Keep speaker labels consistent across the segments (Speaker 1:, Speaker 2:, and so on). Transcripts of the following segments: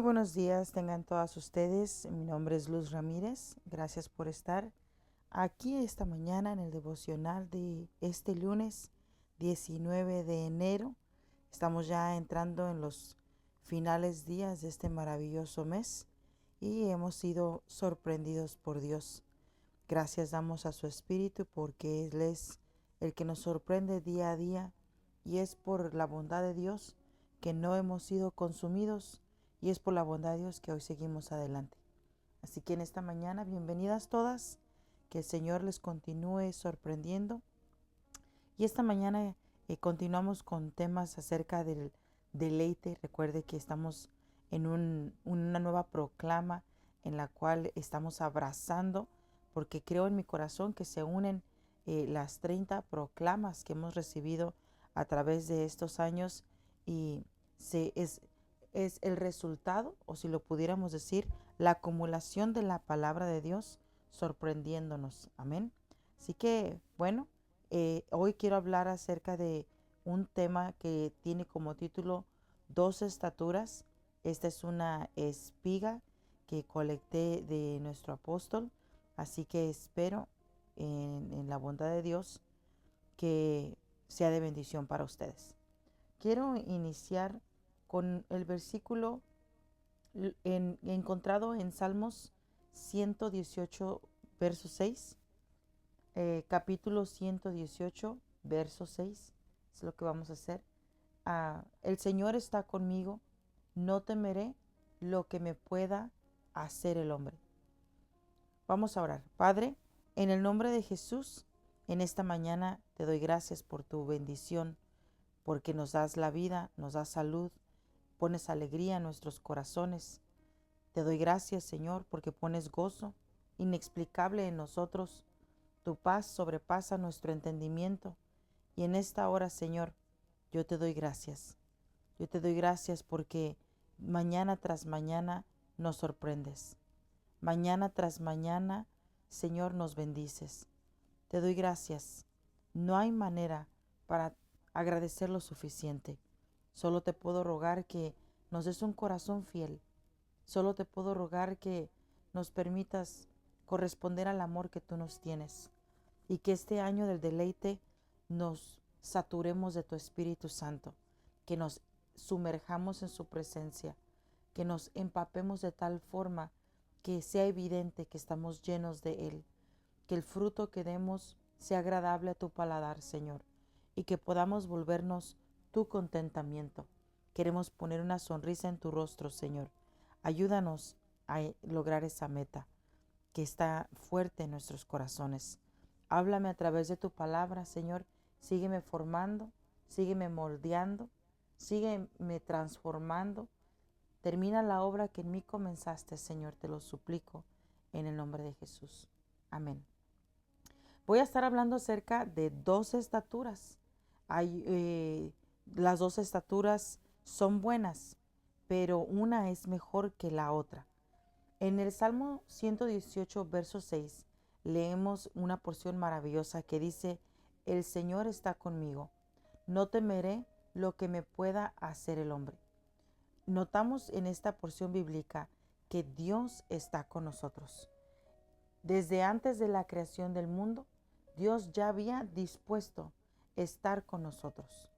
Speaker 1: buenos días, tengan todas ustedes. Mi nombre es Luz Ramírez. Gracias por estar aquí esta mañana en el devocional de este lunes 19 de enero. Estamos ya entrando en los finales días de este maravilloso mes y hemos sido sorprendidos por Dios. Gracias damos a su Espíritu porque Él es el que nos sorprende día a día y es por la bondad de Dios que no hemos sido consumidos y es por la bondad de Dios que hoy seguimos adelante. Así que en esta mañana, bienvenidas todas, que el Señor les continúe sorprendiendo. Y esta mañana continuamos con temas acerca del deleite. Recuerde que estamos en una nueva proclama en la cual estamos abrazando, porque creo en mi corazón que se unen las 30 proclamas que hemos recibido a través de estos años y es el resultado, o si lo pudiéramos decir, la acumulación de la palabra de Dios sorprendiéndonos. Amén. Así que, bueno, hoy quiero hablar acerca de un tema que tiene como título Dos estaturas. Esta es una espiga que colecté de nuestro apóstol, así que espero en la bondad de Dios que sea de bendición para ustedes. Quiero iniciar con el versículo encontrado en Salmos 118, verso 6. Capítulo 118, verso 6. Es lo que vamos a hacer. El Señor está conmigo, no temeré lo que me pueda hacer el hombre. Vamos a orar. Padre, en el nombre de Jesús, en esta mañana te doy gracias por tu bendición, porque nos das la vida, nos das salud, pones alegría en nuestros corazones. Te doy gracias, Señor, porque pones gozo inexplicable en nosotros. Tu paz sobrepasa nuestro entendimiento. Y en esta hora, Señor, yo te doy gracias. Yo te doy gracias porque mañana tras mañana nos sorprendes. Mañana tras mañana, Señor, nos bendices. Te doy gracias. No hay manera para agradecer lo suficiente. Solo te puedo rogar que nos des un corazón fiel. Solo te puedo rogar que nos permitas corresponder al amor que tú nos tienes y que este año del deleite nos saturemos de tu Espíritu Santo, que nos sumerjamos en su presencia, que nos empapemos de tal forma que sea evidente que estamos llenos de Él, que el fruto que demos sea agradable a tu paladar, Señor, y que podamos volvernos tu contentamiento. Queremos poner una sonrisa en tu rostro, Señor. Ayúdanos a lograr esa meta que está fuerte en nuestros corazones. Háblame a través de tu palabra, Señor. Sígueme formando, sígueme moldeando, sígueme transformando. Termina la obra que en mí comenzaste, Señor, te lo suplico en el nombre de Jesús. Amén. Voy a estar hablando acerca de dos estaturas. Las dos estaturas son buenas, pero una es mejor que la otra. En el Salmo 118, verso 6, leemos una porción maravillosa que dice, el Señor está conmigo, no temeré lo que me pueda hacer el hombre. Notamos en esta porción bíblica que Dios está con nosotros. Desde antes de la creación del mundo, Dios ya había dispuesto estar con nosotros.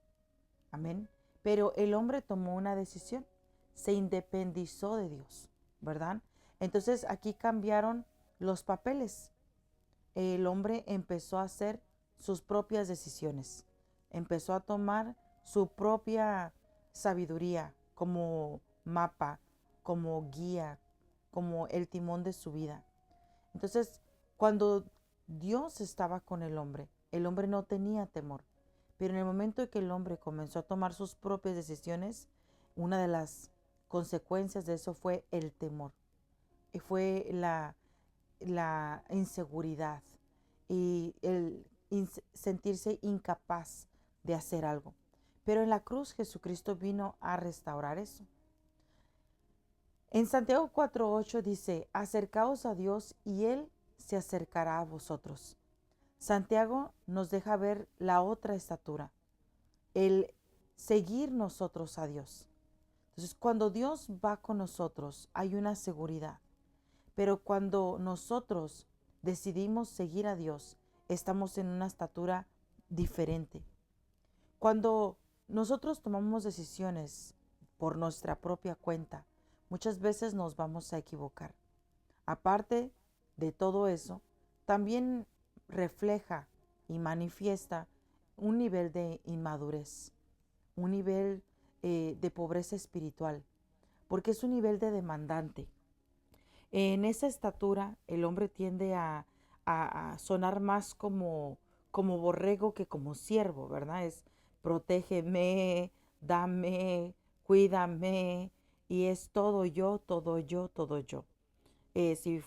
Speaker 1: Amén. Pero el hombre tomó una decisión, se independizó de Dios, ¿verdad? Entonces aquí cambiaron los papeles. El hombre empezó a hacer sus propias decisiones, empezó a tomar su propia sabiduría como mapa, como guía, como el timón de su vida. Entonces, cuando Dios estaba con el hombre no tenía temor. Pero en el momento en que el hombre comenzó a tomar sus propias decisiones, una de las consecuencias de eso fue el temor. Y fue la inseguridad y el sentirse incapaz de hacer algo. Pero en la cruz Jesucristo vino a restaurar eso. En Santiago 4:8 dice, acercaos a Dios y Él se acercará a vosotros. Santiago nos deja ver la otra estatura, el seguir nosotros a Dios. Entonces, cuando Dios va con nosotros, hay una seguridad. Pero cuando nosotros decidimos seguir a Dios, estamos en una estatura diferente. Cuando nosotros tomamos decisiones por nuestra propia cuenta, muchas veces nos vamos a equivocar. Aparte de todo eso, también refleja y manifiesta un nivel de inmadurez, un nivel de pobreza espiritual, porque es un nivel de demandante. En esa estatura, el hombre tiende a sonar más como borrego que como siervo, ¿verdad? Es protégeme, dame, cuídame, y es todo yo, todo yo, todo yo. Si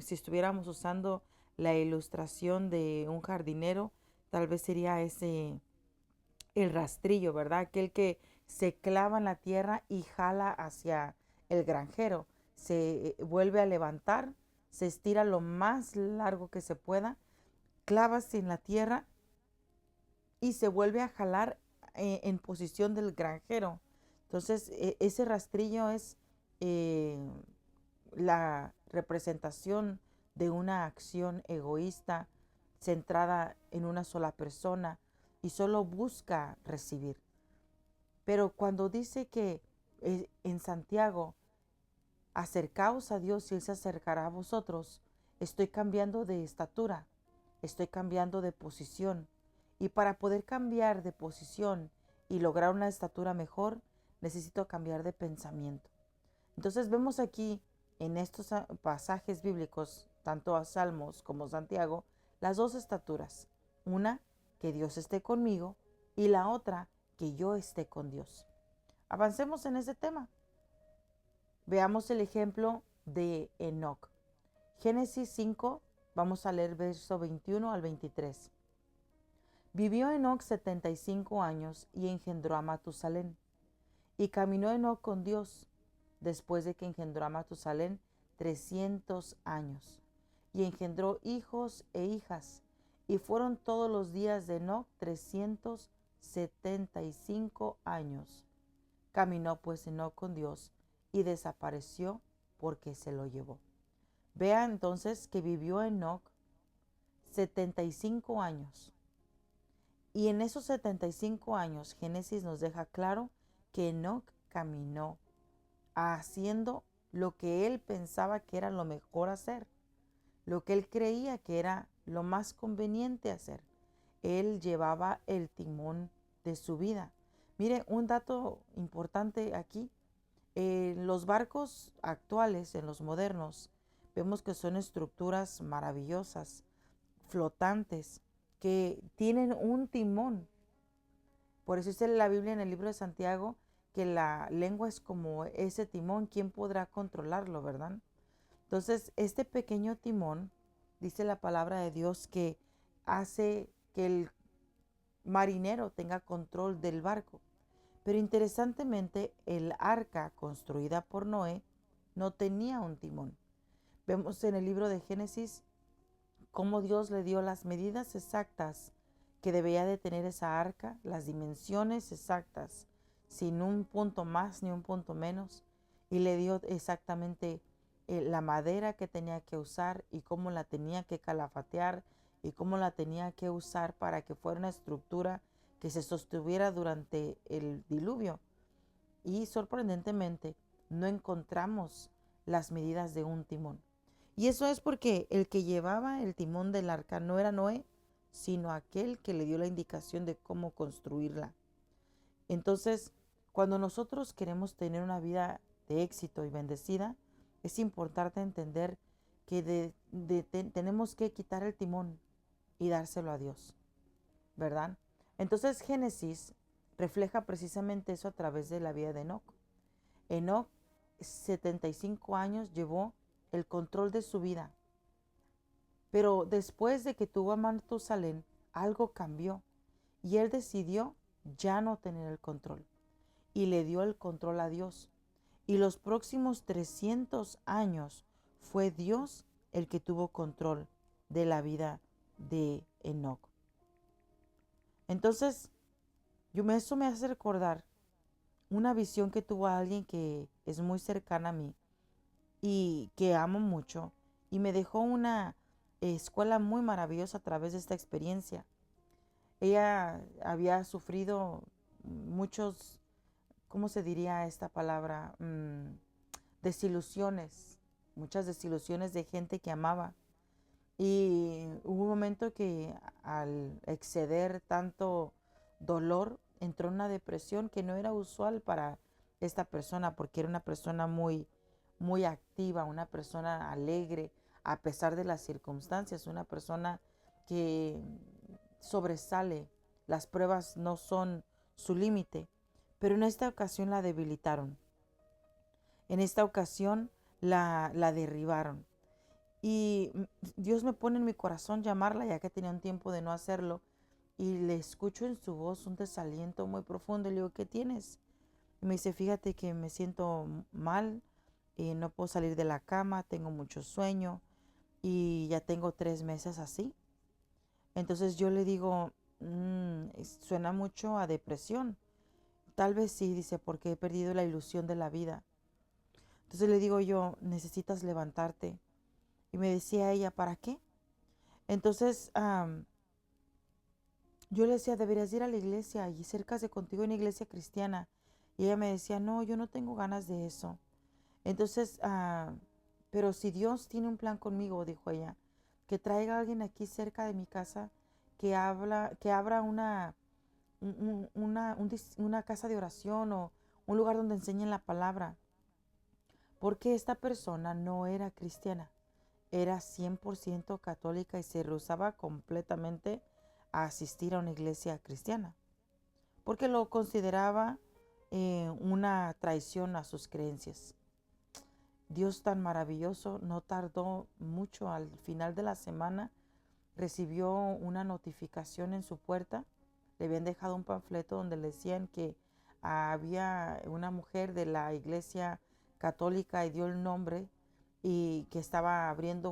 Speaker 1: estuviéramos usando la ilustración de un jardinero, tal vez sería ese el rastrillo, ¿verdad? Aquel que se clava en la tierra y jala hacia el granjero. Se vuelve a levantar, se estira lo más largo que se pueda, clavas en la tierra y se vuelve a jalar en posición del granjero. Entonces, ese rastrillo es eh, la representación de una acción egoísta centrada en una sola persona y solo busca recibir. Pero cuando dice que en Santiago, acercaos a Dios y Él se acercará a vosotros, estoy cambiando de estatura, estoy cambiando de posición. Y para poder cambiar de posición y lograr una estatura mejor, necesito cambiar de pensamiento. Entonces vemos aquí en estos pasajes bíblicos, tanto a Salmos como a Santiago, las dos estaturas. Una, que Dios esté conmigo, y la otra, que yo esté con Dios. Avancemos en ese tema. Veamos el ejemplo de Enoc. Génesis 5, vamos a leer verso 21 al 23. Vivió Enoc 75 años y engendró a Matusalén. Y caminó Enoc con Dios después de que engendró a Matusalén 300 años. Y engendró hijos e hijas. Y fueron todos los días de Enoc 375 años. Caminó pues Enoc con Dios y desapareció porque se lo llevó. Vea entonces que vivió Enoc 75 años. Y en esos 75 años, Génesis nos deja claro que Enoc caminó haciendo lo que él pensaba que era lo mejor hacer, lo que él creía que era lo más conveniente hacer. Él llevaba el timón de su vida. Mire, un dato importante aquí. En los barcos actuales, en los modernos, vemos que son estructuras maravillosas, flotantes, que tienen un timón. Por eso dice la Biblia en el libro de Santiago que la lengua es como ese timón. ¿Quién podrá controlarlo, verdad? Entonces, este pequeño timón, dice la palabra de Dios, que hace que el marinero tenga control del barco. Pero interesantemente, el arca construida por Noé no tenía un timón. Vemos en el libro de Génesis cómo Dios le dio las medidas exactas que debía de tener esa arca, las dimensiones exactas, sin un punto más ni un punto menos, y le dio exactamente la madera que tenía que usar y cómo la tenía que calafatear y cómo la tenía que usar para que fuera una estructura que se sostuviera durante el diluvio. Y sorprendentemente no encontramos las medidas de un timón. Y eso es porque el que llevaba el timón del arca no era Noé, sino aquel que le dio la indicación de cómo construirla. Entonces, cuando nosotros queremos tener una vida de éxito y bendecida, es importante entender que tenemos que quitar el timón y dárselo a Dios, ¿verdad? Entonces Génesis refleja precisamente eso a través de la vida de Enoc. Enoc, 75 años, llevó el control de su vida. Pero después de que tuvo a Matusalén, algo cambió y él decidió ya no tener el control y le dio el control a Dios. Y los próximos 300 años fue Dios el que tuvo control de la vida de Enoc. Entonces, eso me hace recordar una visión que tuvo alguien que es muy cercana a mí y que amo mucho, y me dejó una escuela muy maravillosa a través de esta experiencia. Ella había sufrido muchos, ¿cómo se diría esta palabra? Desilusiones, muchas desilusiones de gente que amaba. Y hubo un momento que al exceder tanto dolor, entró en una depresión que no era usual para esta persona, porque era una persona muy activa, una persona alegre, a pesar de las circunstancias, una persona que sobresale. Las pruebas no son su límite, pero en esta ocasión la debilitaron. En esta ocasión la derribaron. Y Dios me pone en mi corazón llamarla, ya que tenía un tiempo de no hacerlo. Y le escucho en su voz un desaliento muy profundo. Y le digo, ¿qué tienes? Y me dice, fíjate que me siento mal, no puedo salir de la cama, tengo mucho sueño y ya tengo 3 meses así. Entonces yo le digo, suena mucho a depresión. Tal vez sí, dice, porque he perdido la ilusión de la vida. Entonces le digo yo, necesitas levantarte. Y me decía ella, ¿para qué? Entonces yo le decía, deberías ir a la iglesia y cerca de contigo hay una iglesia cristiana. Y ella me decía, no, yo no tengo ganas de eso. Entonces, pero si Dios tiene un plan conmigo, dijo ella, que traiga a alguien aquí cerca de mi casa que abra una casa de oración o un lugar donde enseñen la palabra. Porque esta persona no era cristiana, era 100% católica y se rehusaba completamente a asistir a una iglesia cristiana, porque lo consideraba una traición a sus creencias. Dios tan maravilloso, no tardó mucho, al final de la semana recibió una notificación en su puerta. Le habían dejado un panfleto donde le decían que había una mujer de la iglesia católica y dio el nombre y que estaba abriendo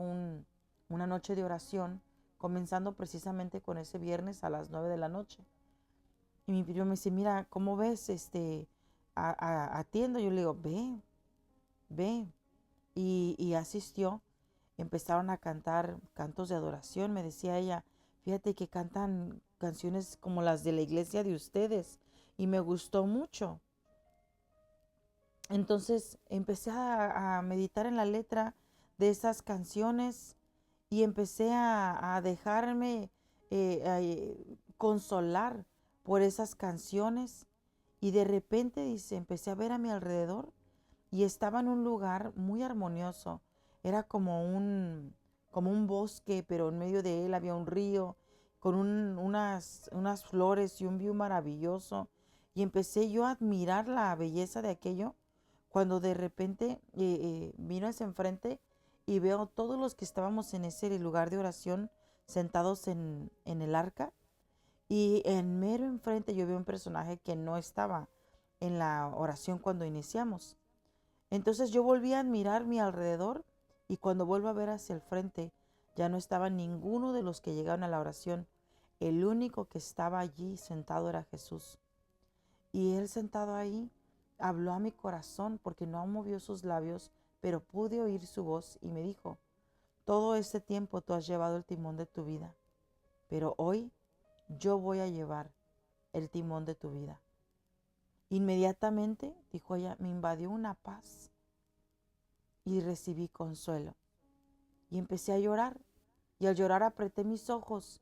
Speaker 1: una noche de oración, comenzando precisamente con ese viernes a las 9 de la noche. Y mi primo me dice, mira, ¿cómo ves? Atiendo. Yo le digo, ve, ve. Y asistió. Empezaron a cantar cantos de adoración. Me decía ella, fíjate que cantan canciones como las de la iglesia de ustedes. Y me gustó mucho. Entonces empecé a meditar en la letra de esas canciones y empecé a dejarme consolar por esas canciones. Y de repente, dice, empecé a ver a mi alrededor y estaba en un lugar muy armonioso. Era como un bosque, pero en medio de él había un río con unas flores y un view maravilloso. Y empecé yo a admirar la belleza de aquello cuando de repente vino hacia enfrente y veo todos los que estábamos en ese lugar de oración sentados en el arca. Y en mero enfrente yo veo un personaje que no estaba en la oración cuando iniciamos. Entonces yo volví a admirar mi alrededor y cuando vuelvo a ver hacia el frente ya no estaba ninguno de los que llegaron a la oración. El único que estaba allí sentado era Jesús. Y él sentado ahí habló a mi corazón porque no movió sus labios, pero pude oír su voz y me dijo, todo este tiempo tú has llevado el timón de tu vida, pero hoy yo voy a llevar el timón de tu vida. Inmediatamente, dijo ella, me invadió una paz y recibí consuelo. Y empecé a llorar. Y al llorar apreté mis ojos.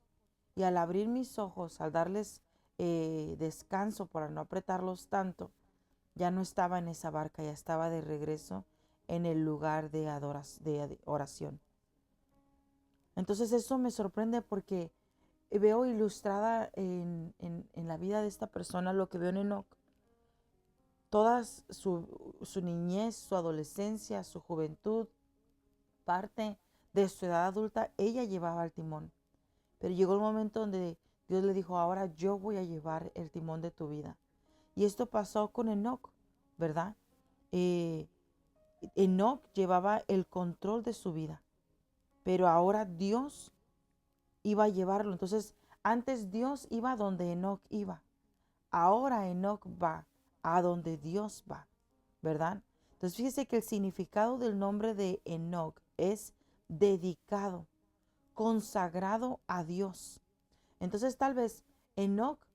Speaker 1: Y al abrir mis ojos, al darles descanso para no apretarlos tanto, ya no estaba en esa barca, ya estaba de regreso en el lugar de oración. Entonces eso me sorprende porque veo ilustrada en la vida de esta persona lo que veo en Enoch. Toda su niñez, su adolescencia, su juventud, parte de su edad adulta, ella llevaba el timón. Pero llegó el momento donde Dios le dijo, ahora yo voy a llevar el timón de tu vida. Y esto pasó con Enoch, ¿verdad? Eh, Enoch llevaba el control de su vida, pero ahora Dios iba a llevarlo. Entonces, antes Dios iba donde Enoch iba. Ahora Enoch va a donde Dios va, ¿verdad? Entonces fíjese que el significado del nombre de Enoc es dedicado, consagrado a Dios. Entonces tal vez Enoc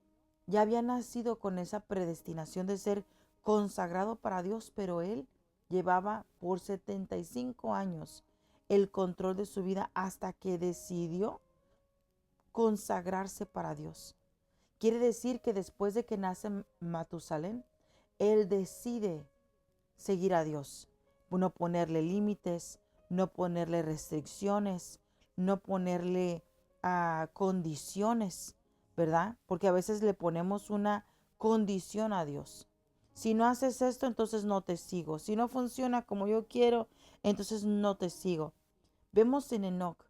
Speaker 1: ya había nacido con esa predestinación de ser consagrado para Dios, pero él llevaba por 75 años el control de su vida hasta que decidió consagrarse para Dios. Quiere decir que después de que nace Matusalén, él decide seguir a Dios, no ponerle límites, no ponerle restricciones, no ponerle condiciones, ¿verdad? Porque a veces le ponemos una condición a Dios. Si no haces esto, entonces no te sigo. Si no funciona como yo quiero, entonces no te sigo. Vemos en Enoc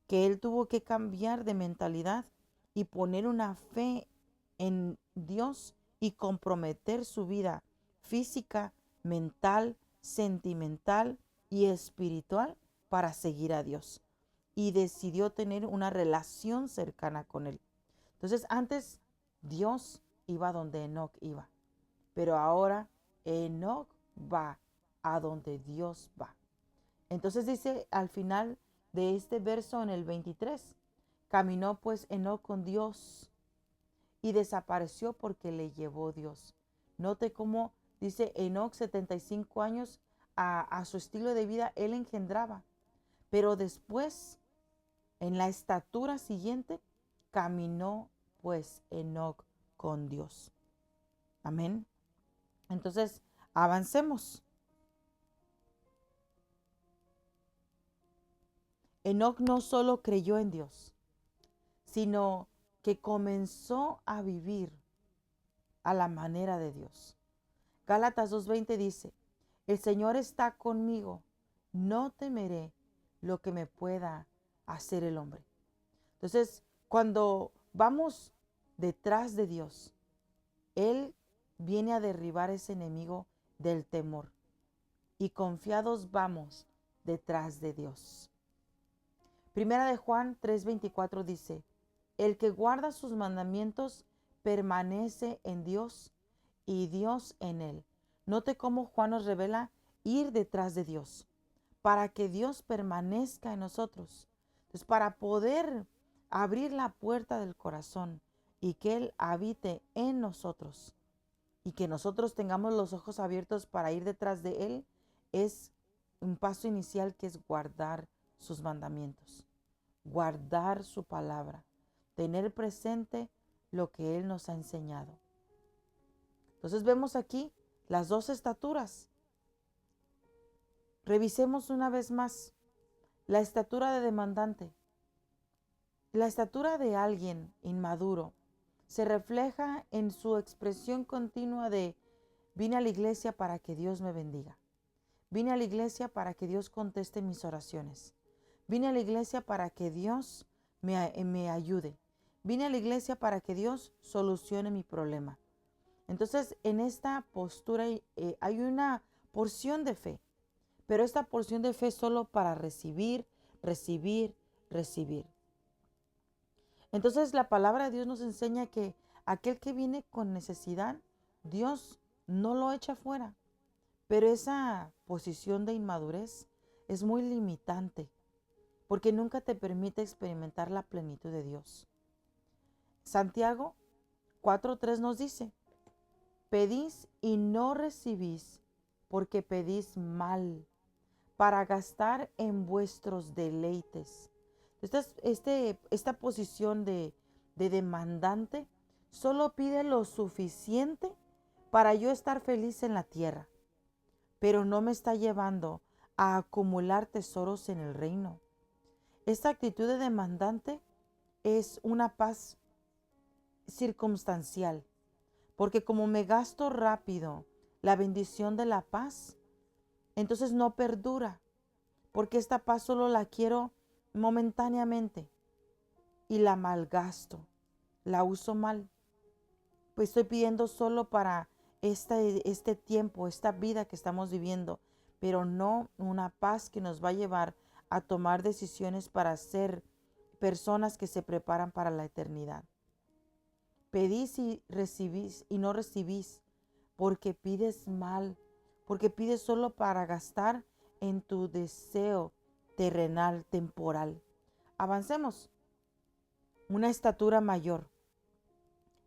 Speaker 1: que él tuvo que cambiar de mentalidad y poner una fe en Dios y comprometer su vida física, mental, sentimental y espiritual para seguir a Dios. Y decidió tener una relación cercana con Él. Entonces antes Dios iba donde Enoc iba, pero ahora Enoc va a donde Dios va. Entonces dice al final de este verso en el 23, caminó pues Enoc con Dios y desapareció porque le llevó Dios. Note cómo dice Enoc 75 años a su estilo de vida él engendraba, pero después en la estatura siguiente caminó pues Enoc con Dios. Amén. Entonces avancemos. Enoc no solo creyó en Dios, sino que comenzó a vivir a la manera de Dios. Gálatas 2:20 dice, el Señor está conmigo, no temeré lo que me pueda hacer el hombre. Entonces, cuando vamos detrás de Dios, Él viene a derribar ese enemigo del temor y confiados vamos detrás de Dios. Primera de Juan 3:24 dice, el que guarda sus mandamientos permanece en Dios y Dios en él. Note cómo Juan nos revela ir detrás de Dios para que Dios permanezca en nosotros. Entonces, para poder abrir la puerta del corazón y que Él habite en nosotros y que nosotros tengamos los ojos abiertos para ir detrás de Él, es un paso inicial que es guardar sus mandamientos, guardar su palabra, tener presente lo que Él nos ha enseñado. Entonces vemos aquí las dos estaturas. Revisemos una vez más la estatura de demandante. La estatura de alguien inmaduro se refleja en su expresión continua de vine a la iglesia para que Dios me bendiga. Vine a la iglesia para que Dios conteste mis oraciones. Vine a la iglesia para que Dios me ayude. Vine a la iglesia para que Dios solucione mi problema. Entonces, en esta postura hay una porción de fe, pero esta porción de fe es solo para recibir, recibir, recibir. Entonces, la palabra de Dios nos enseña que aquel que viene con necesidad, Dios no lo echa fuera, pero esa posición de inmadurez es muy limitante, porque nunca te permite experimentar la plenitud de Dios. Santiago 4:3 nos dice, pedís y no recibís, porque pedís mal, para gastar en vuestros deleites. Esta posición de demandante solo pide lo suficiente para yo estar feliz en la tierra, pero no me está llevando a acumular tesoros en el reino. Esta actitud de demandante es una paz circunstancial, porque como me gasto rápido la bendición de la paz, entonces no perdura, porque esta paz solo la quiero momentáneamente y la malgasto, la uso mal. Pues estoy pidiendo solo para este tiempo, esta vida que estamos viviendo, pero no una paz que nos va a llevar a tomar decisiones para ser personas que se preparan para la eternidad. Pedís y recibís y no recibís, porque pides mal, porque pides solo para gastar en tu deseo terrenal, temporal. Avancemos. Una estatura mayor,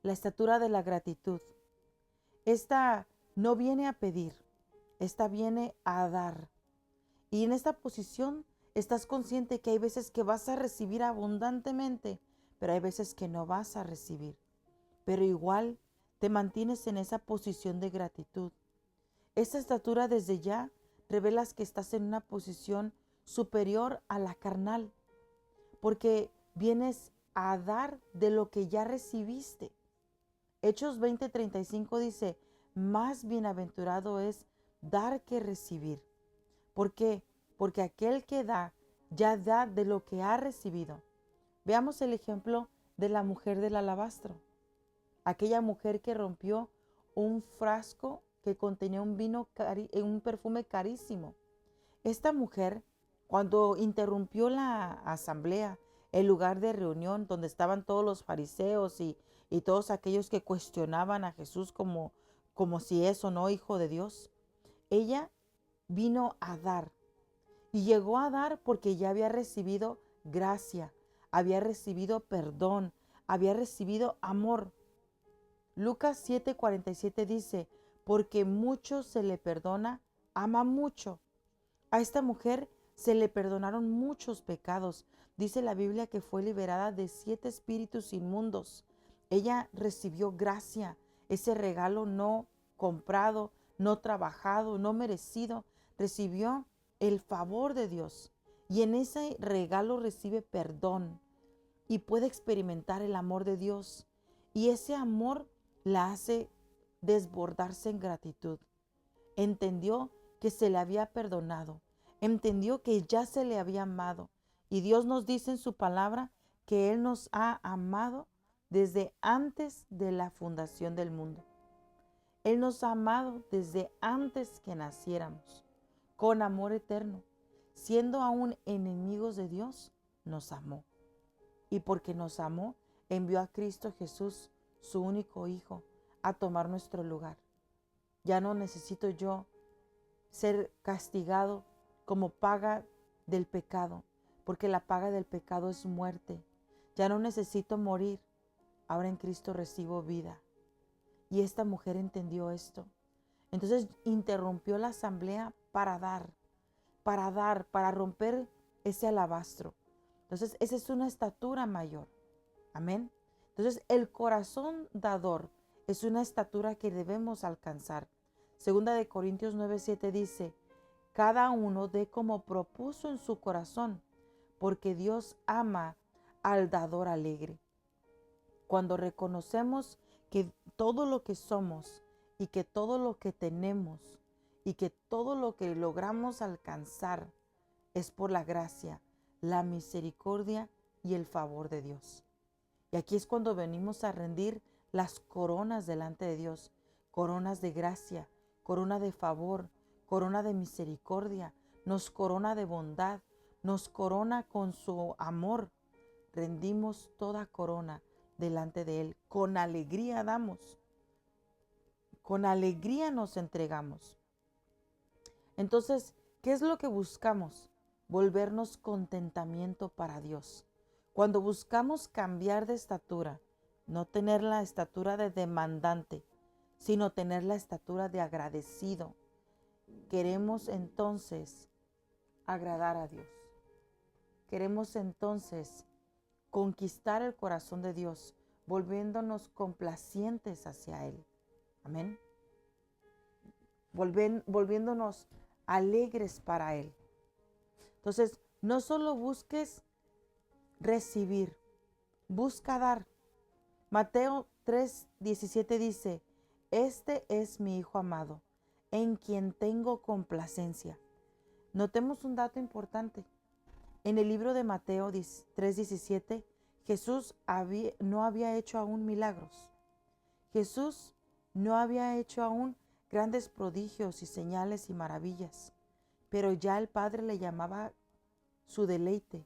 Speaker 1: la estatura de la gratitud. Esta no viene a pedir, esta viene a dar. Y en esta posición estás consciente que hay veces que vas a recibir abundantemente, pero hay veces que no vas a recibir. Pero igual te mantienes en esa posición de gratitud. Esta estatura desde ya revelas que estás en una posición superior a la carnal, porque vienes a dar de lo que ya recibiste. Hechos 20:35 dice, más bienaventurado es dar que recibir. ¿Por qué? Porque aquel que da, ya da de lo que ha recibido. Veamos el ejemplo de la mujer del alabastro. Aquella mujer que rompió un frasco que contenía un perfume carísimo. Esta mujer, cuando interrumpió la asamblea, el lugar de reunión donde estaban todos los fariseos y todos aquellos que cuestionaban a Jesús como si es o no hijo de Dios, ella vino a dar. Y llegó a dar porque ya había recibido gracia, había recibido perdón, había recibido amor. Lucas 7:47 dice, porque mucho se le perdona, ama mucho. A esta mujer se le perdonaron muchos pecados. Dice la Biblia que fue liberada de 7 espíritus inmundos. Ella recibió gracia, ese regalo no comprado, no trabajado, no merecido. Recibió el favor de Dios y en ese regalo recibe perdón y puede experimentar el amor de Dios. Y ese amor la hace desbordarse en gratitud. Entendió que se le había perdonado, entendió que ya se le había amado. Y Dios nos dice en su palabra que Él nos ha amado desde antes de la fundación del mundo. Él nos ha amado desde antes que naciéramos, con amor eterno. Siendo aún enemigos de Dios, nos amó. Y porque nos amó, envió a Cristo Jesús, su único Hijo, a tomar nuestro lugar. Ya no necesito yo ser castigado como paga del pecado, porque la paga del pecado es muerte. Ya no necesito morir, ahora en Cristo recibo vida. Y esta mujer entendió esto. Entonces interrumpió la asamblea para romper ese alabastro. Entonces esa es una estatura mayor. Amén. Entonces el corazón dador es una estatura que debemos alcanzar. Segunda de Corintios 9:7 dice, cada uno dé como propuso en su corazón, porque Dios ama al dador alegre. Cuando reconocemos que todo lo que somos y que todo lo que tenemos y que todo lo que logramos alcanzar es por la gracia, la misericordia y el favor de Dios. Y aquí es cuando venimos a rendir las coronas delante de Dios, coronas de gracia, corona de favor, corona de misericordia, nos corona de bondad, nos corona con su amor. Rendimos toda corona delante de Él. Con alegría damos, con alegría nos entregamos. Entonces, ¿qué es lo que buscamos? Volvernos contentamiento para Dios. Cuando buscamos cambiar de estatura, no tener la estatura de demandante, sino tener la estatura de agradecido, queremos entonces agradar a Dios. Queremos entonces conquistar el corazón de Dios, volviéndonos complacientes hacia Él. Amén. Volviéndonos alegres para Él. Entonces, no solo busques recibir, busca dar. Mateo 3:17 dice, este es mi Hijo amado, en quien tengo complacencia. Notemos un dato importante. En el libro de Mateo 3:17, Jesús no había hecho aún milagros. Jesús no había hecho aún grandes prodigios y señales y maravillas, pero ya el Padre le llamaba su deleite.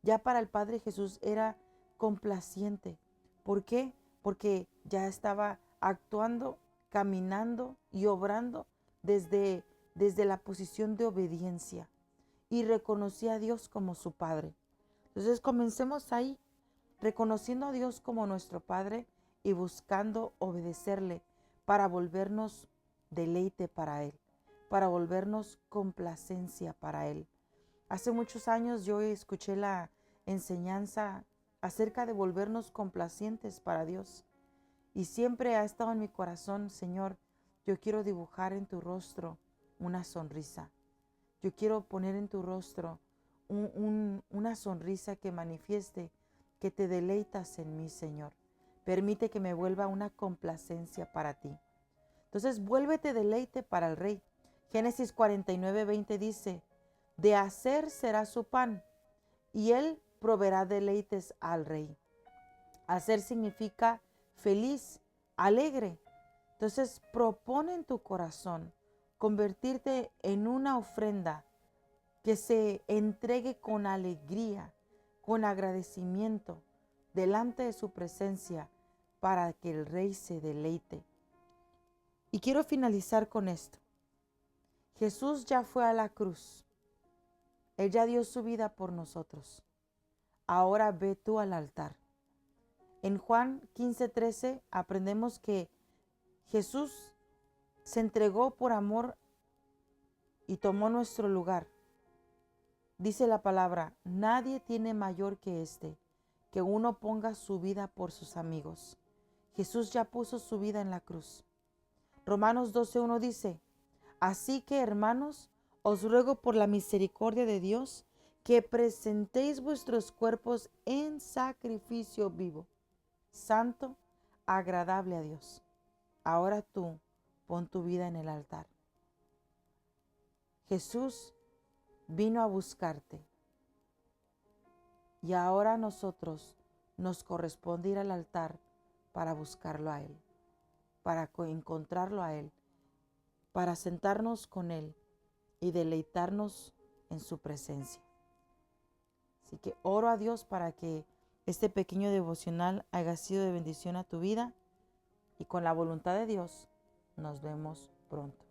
Speaker 1: Ya para el Padre Jesús era complaciente. ¿Por qué? Porque ya estaba actuando caminando y obrando desde la posición de obediencia y reconocí a Dios como su Padre. Entonces comencemos ahí, reconociendo a Dios como nuestro Padre y buscando obedecerle para volvernos deleite para Él, para volvernos complacencia para Él. Hace muchos años yo escuché la enseñanza acerca de volvernos complacientes para Dios. Y siempre ha estado en mi corazón, Señor, yo quiero dibujar en tu rostro una sonrisa. Yo quiero poner en tu rostro una sonrisa que manifieste que te deleitas en mí, Señor. Permite que me vuelva una complacencia para ti. Entonces, vuélvete deleite para el Rey. Génesis 49:20 dice, de hacer será su pan, y él proveerá deleites al Rey. Hacer significa feliz, alegre. Entonces, propone en tu corazón convertirte en una ofrenda que se entregue con alegría, con agradecimiento, delante de su presencia, para que el Rey se deleite. Y quiero finalizar con esto. Jesús ya fue a la cruz. Él ya dio su vida por nosotros. Ahora ve tú al altar. En Juan 15:13 aprendemos que Jesús se entregó por amor y tomó nuestro lugar. Dice la palabra, nadie tiene mayor que este, que uno ponga su vida por sus amigos. Jesús ya puso su vida en la cruz. Romanos 12:1 dice, así que hermanos, os ruego por la misericordia de Dios, que presentéis vuestros cuerpos en sacrificio vivo, santo, agradable a Dios. Ahora tú pon tu vida en el altar. Jesús vino a buscarte y ahora a nosotros nos corresponde ir al altar para buscarlo a Él, para encontrarlo a Él, para sentarnos con Él y deleitarnos en su presencia. Así que oro a Dios para que este pequeño devocional haya sido de bendición a tu vida y con la voluntad de Dios nos vemos pronto.